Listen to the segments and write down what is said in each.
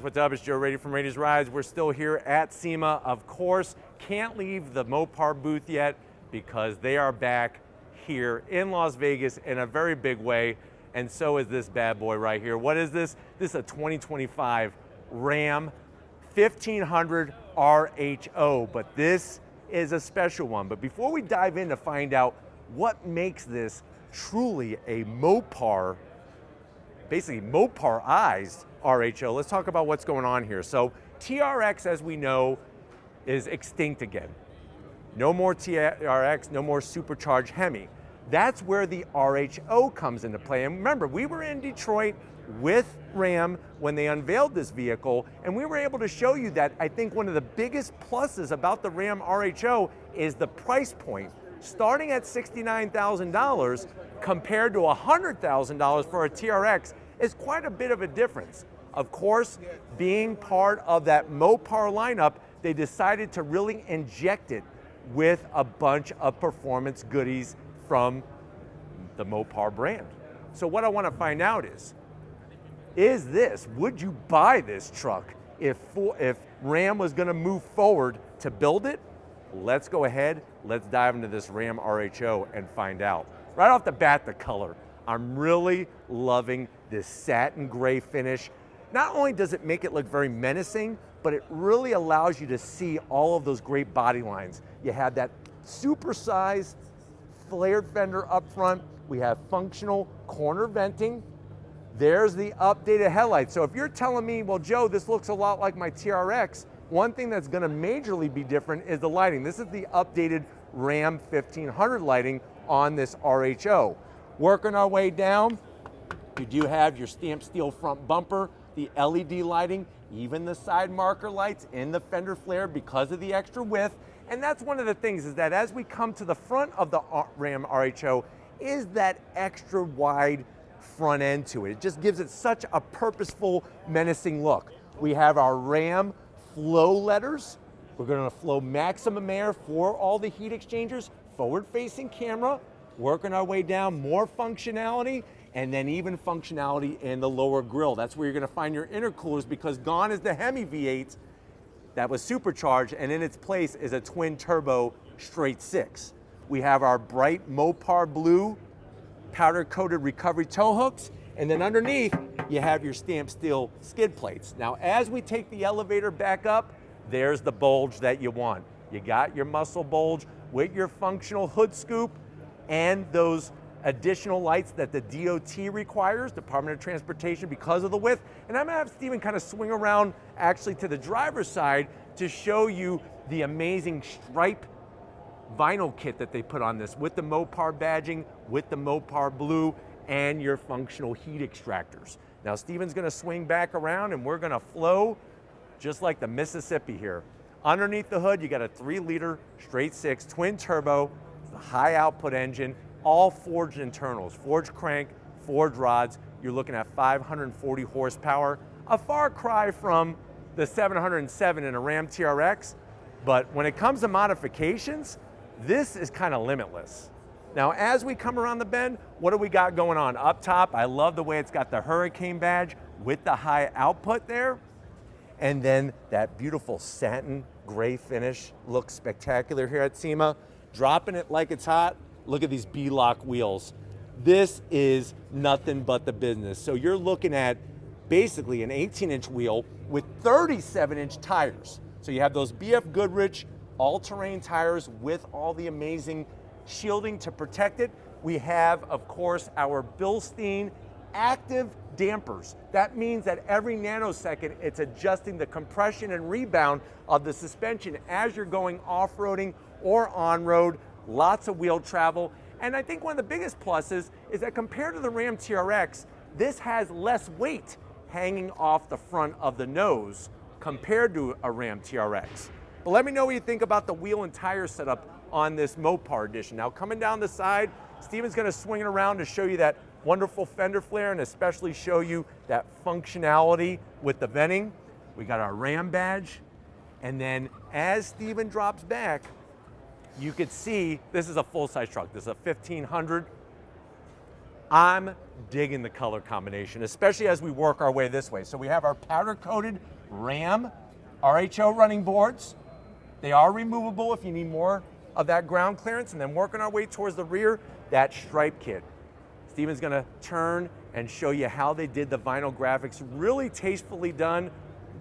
guys, what's up? It's Joe Rady from Rady's Rides. We're still here at SEMA, of course. Can't leave the Mopar booth yet because they are back here in Las Vegas in a very big way, and so is this bad boy right here. What is this? This is a 2025 Ram 1500 RHO, but this is a special one. But before we dive in to find out what makes this truly a Mopar, basically Mopar-ized RHO, let's talk about what's going on here. So TRX, as we know, is extinct again. No more TRX, no more supercharged Hemi. That's where the RHO comes into play. And remember, we were in Detroit with Ram when they unveiled this vehicle, and we were able to show you that I think one of the biggest pluses about the Ram RHO is the price point. Starting at $69,000 compared to $100,000 for a TRX is quite a bit of a difference. Of course, being part of that Mopar lineup, they decided to really inject it with a bunch of performance goodies from the Mopar brand. So what I want to find out is would you buy this truck if Ram was going to move forward to build it? Let's go ahead, let's dive into this Ram RHO and find out. Right off the bat, the color. I'm really loving this satin gray finish. Not only does it make it look very menacing, but it really allows you to see all of those great body lines. You have that super-sized flared fender up front. We have functional corner venting. There's the updated headlights. So if you're telling me, well, Joe, this looks a lot like my TRX, one thing that's gonna majorly be different is the lighting. This is the updated Ram 1500 lighting on this RHO. Working our way down, you do have your stamped steel front bumper, the LED lighting, even the side marker lights in the fender flare because of the extra width. And that's one of the things, is that as we come to the front of the Ram RHO, is that extra wide front end to it. It just gives it such a purposeful, menacing look. We have our Ram flow letters. We're going to flow maximum air for all the heat exchangers, forward-facing camera, working our way down, more functionality, and then even functionality in the lower grille. That's where you're going to find your intercoolers, because gone is the Hemi V8 that was supercharged, and in its place is a twin turbo straight six. We have our bright Mopar blue powder coated recovery tow hooks, and then underneath you have your stamped steel skid plates. Now as we take the elevator back up, there's the bulge that you want. You got your muscle bulge with your functional hood scoop and those additional lights that the DOT requires, Department of Transportation, because of the width. And I'm gonna have Steven kind of swing around actually to the driver's side to show you the amazing stripe vinyl kit that they put on this with the Mopar badging, with the Mopar blue, and your functional heat extractors. Now Steven's gonna swing back around and we're gonna flow just like the Mississippi here. Underneath the hood, you got a 3-liter straight six twin turbo, the high output engine, all forged internals, forged crank, forged rods. You're looking at 540 horsepower, a far cry from the 707 in a Ram TRX, but when it comes to modifications, this is kind of limitless. Now, as we come around the bend, what do we got going on? Up top, I love the way it's got the Hurricane badge with the high output there. And then that beautiful satin gray finish looks spectacular here at SEMA. Dropping it like it's hot. Look at these B-lock wheels. This is nothing but the business. So you're looking at basically an 18-inch wheel with 37-inch tires. So you have those BF Goodrich all-terrain tires with all the amazing shielding to protect it. We have, of course, our Bilstein active dampers. That means that every nanosecond it's adjusting the compression and rebound of the suspension as you're going off-roading or on-road. Lots of wheel travel. And I think one of the biggest pluses is that compared to the Ram TRX, this has less weight hanging off the front of the nose compared to a Ram TRX. But let me know what you think about the wheel and tire setup on this Mopar Edition. Now coming down the side, Steven's gonna swing it around to show you that wonderful fender flare and especially show you that functionality with the venting. We got our Ram badge. And then as Steven drops back, you could see this is a full-size truck. This is a 1500. I'm digging the color combination, especially as we work our way this way. So we have our powder-coated Ram RHO running boards. They are removable if you need more of that ground clearance, and then working our way towards the rear, that stripe kit. Steven's gonna turn and show you how they did the vinyl graphics, really tastefully done.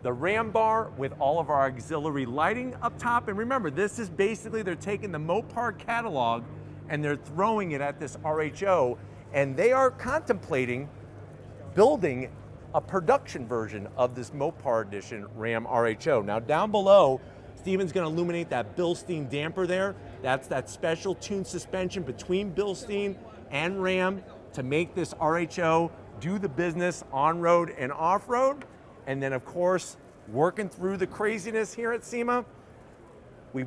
The Ram bar with all of our auxiliary lighting up top. And remember, this is basically, they're taking the Mopar catalog and they're throwing it at this RHO, and they are contemplating building a production version of this Mopar Edition Ram RHO. Now down below, Steven's gonna illuminate that Bilstein damper there. That's that special tuned suspension between Bilstein and Ram to make this RHO do the business on-road and off-road. And then of course, working through the craziness here at SEMA, we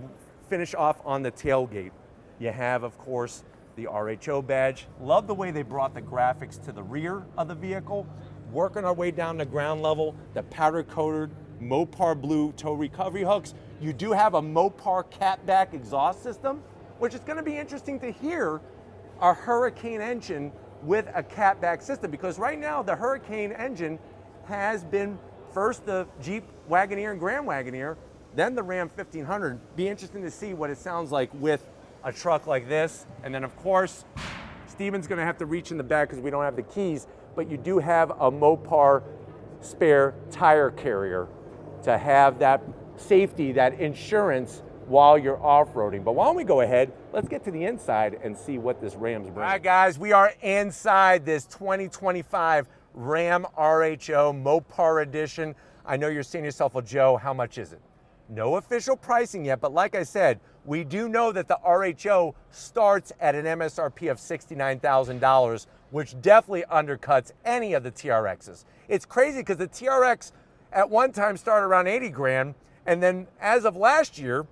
finish off on the tailgate. You have, of course, the RHO badge. Love the way they brought the graphics to the rear of the vehicle. Working our way down to ground level, the powder-coated Mopar blue tow recovery hooks. You do have a Mopar catback exhaust system, which is gonna be interesting to hear a Hurricane engine with a catback system, because right now the Hurricane engine has been first the Jeep Wagoneer and Grand Wagoneer, then the Ram 1500. Be interesting to see what it sounds like with a truck like this. And then of course, Steven's gonna have to reach in the back because we don't have the keys, but you do have a Mopar spare tire carrier to have that safety, that insurance while you're off-roading. But why don't we go ahead, let's get to the inside and see what this Ram's bringing. All right guys, we are inside this 2025 Ram RHO Mopar Edition. I know you're saying to yourself, well, Joe, how much is it? No official pricing yet, but like I said, we do know that the RHO starts at an MSRP of $69,000, which definitely undercuts any of the TRXs. It's crazy because the TRX at one time started around 80 grand, and then as of last year,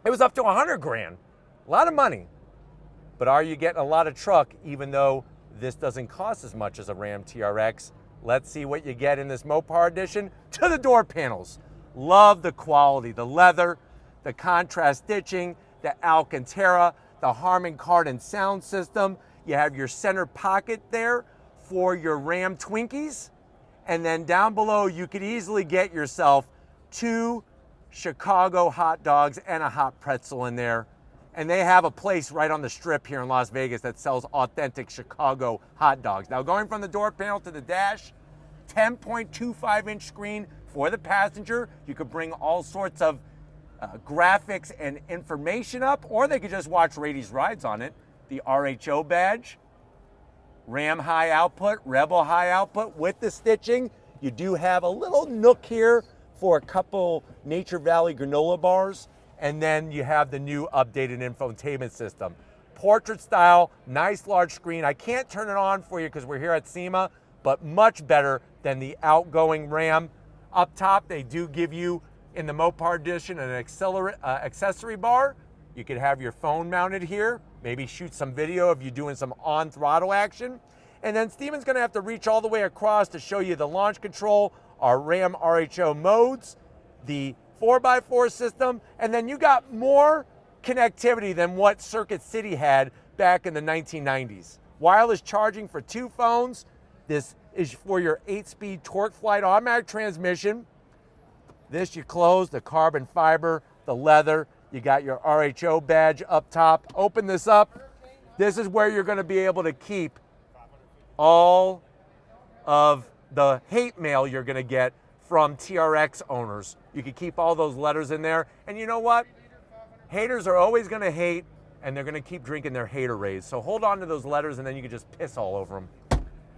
it was up to 100 grand. A lot of money. But are you getting a lot of truck even though this doesn't cost as much as a Ram TRX? Let's see what you get in this Mopar Edition. To the door panels. Love the quality, the leather, the contrast stitching, the Alcantara, the Harman Kardon sound system. You have your center pocket there for your Ram Twinkies. And then down below, you could easily get yourself 2 Chicago hot dogs and a hot pretzel in there. And they have a place right on the strip here in Las Vegas that sells authentic Chicago hot dogs. Now going from the door panel to the dash, 10.25-inch screen for the passenger. You could bring all sorts of graphics and information up, or they could just watch Rady's rides on it. The RHO badge, Ram high output, Rebel high output with the stitching. You do have a little nook here for a couple Nature Valley granola bars. And then you have the new updated infotainment system. Portrait style, nice large screen. I can't turn it on for you because we're here at SEMA, but much better than the outgoing Ram. Up top, they do give you, in the Mopar Edition, an accessory bar. You could have your phone mounted here, maybe shoot some video of you doing some on throttle action. And then Steven's gonna have to reach all the way across to show you the launch control, our Ram RHO modes, the 4x4 system, and then you got more connectivity than what Circuit City had back in the 1990s. Wireless charging for 2 phones. This is for your 8-speed Torque Flight automatic transmission. This you close, the carbon fiber, the leather. You got your RHO badge up top. Open this up. This is where you're gonna be able to keep all of the hate mail you're gonna get from TRX owners. You can keep all those letters in there. And you know what? Haters are always gonna hate, and they're gonna keep drinking their Haterades. So hold on to those letters and then you can just piss all over them.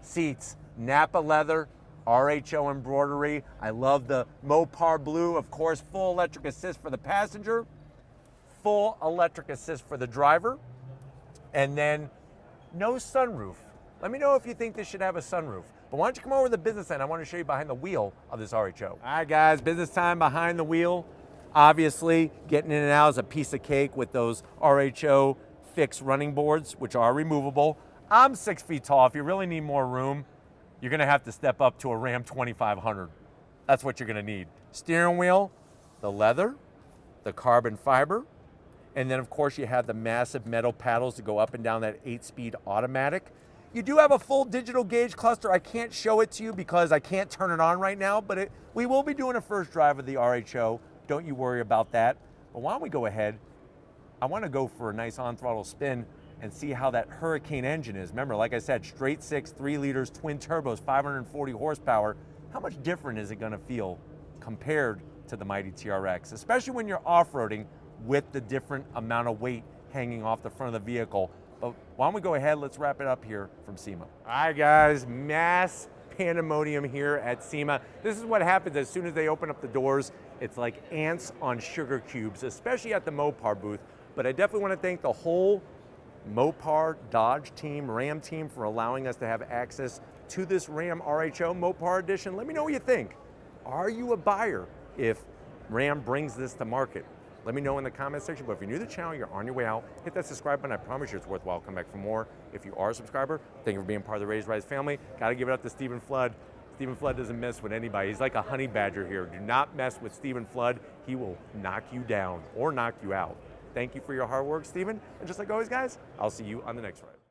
Seats, Napa leather, RHO embroidery. I love the Mopar blue, of course, full electric assist for the passenger, full electric assist for the driver, and then no sunroof. Let me know if you think this should have a sunroof. But why don't you come over to the business end? I want to show you behind the wheel of this RHO. All right, guys, business time behind the wheel. Obviously, getting in and out is a piece of cake with those RHO fixed running boards, which are removable. I'm 6 feet tall. If you really need more room, you're gonna have to step up to a Ram 2500. That's what you're gonna need. Steering wheel, the leather, the carbon fiber, and then of course you have the massive metal paddles to go up and down that 8-speed automatic. You do have a full digital gauge cluster. I can't show it to you because I can't turn it on right now, but we will be doing a first drive of the RHO. Don't you worry about that. But why don't we go ahead? I want to go for a nice on-throttle spin and see how that Hurricane engine is. Remember, like I said, straight six, 3 liters, twin turbos, 540 horsepower. How much different is it going to feel compared to the mighty TRX, especially when you're off-roading with the different amount of weight hanging off the front of the vehicle? But why don't we go ahead, let's wrap it up here from SEMA. All right, guys, mass pandemonium here at SEMA. This is what happens as soon as they open up the doors. It's like ants on sugar cubes, especially at the Mopar booth. But I definitely want to thank the whole Mopar, Dodge team, Ram team for allowing us to have access to this Ram RHO Mopar Edition. Let me know what you think. Are you a buyer if Ram brings this to market? Let me know in the comment section. But if you're new to the channel, you're on your way out, hit that subscribe button. I promise you it's worthwhile. Come back for more. If you are a subscriber, thank you for being part of the Raised Rise family. Got to give it up to Stephen Flood. Stephen Flood doesn't mess with anybody. He's like a honey badger here. Do not mess with Stephen Flood. He will knock you down or knock you out. Thank you for your hard work, Stephen. And just like always, guys, I'll see you on the next ride.